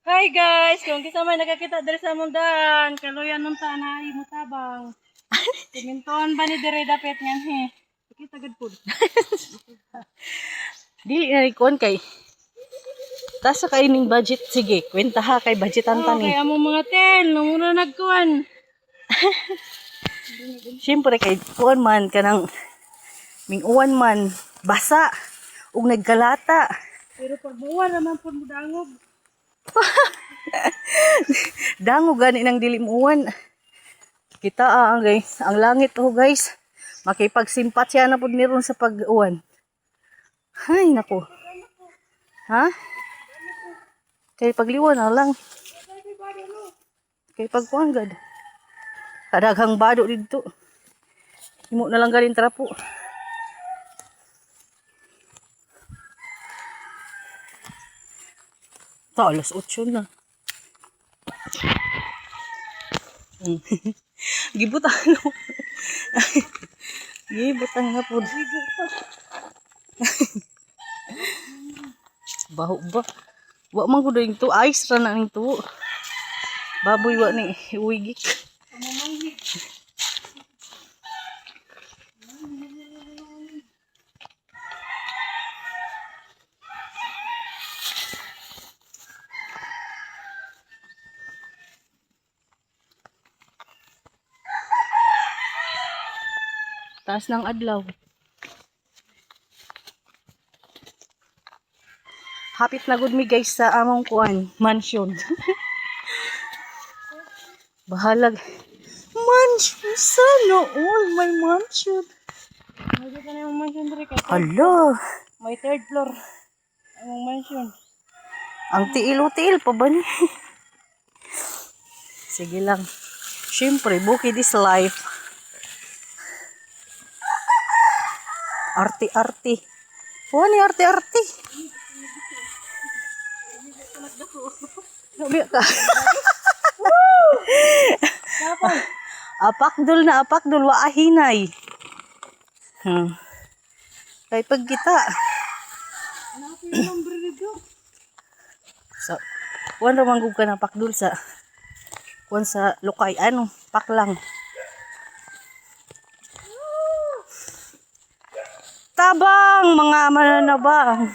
Hi guys, kung kita may nakakita diri sa mundan, kaluyan nung tanay mo tabang. Siminton ba ni diri dapit ngan he? Kita gud pud. Dili na ikon kay tasa kay ning budget, sige kwenta ha kay budgetan ta ni. Okay, among mga ten, muna nagkuan. Siyempre kay kuan man kanang minguwan man basa ug nagkalata. Pero pag buwan naman pud mo dangog. Dango gani nang dili muwan. Kita ang guys, ang langit oh guys. Makipagsimpat siya na pud meron sa pag-uwan. Hay nako. Ha? Kay pagliwan na lang. Kay pagkuan gad. Kadaghang bado didto. Imo na lang galing trapo. Ta alas 8 na. Gibutan no. Gibutan na pud. Baho ba? Wa man gud ning to ice ra na ning to. Baboy wa ni uwigik. Taas ng adlaw. Hapit na gud mi guys sa among kuan, mansion. Bahalag. Mansion sana all my mansion. Medyo ka na yung mansion diri kay. Hello. May third floor. Among mansion. Ang tiil-tiil pa ba ni? Sige lang. Siyempre, bukid is life. Arte-arte. Oh, ni arte-arte. Nabi ka. Apakdul na apakdul, waahinay. Kay pag kita. So, kuwan ramang gug ka na pakdul sa kuwan sa lokay. Ano? Paklang. Tabang mga mananabang.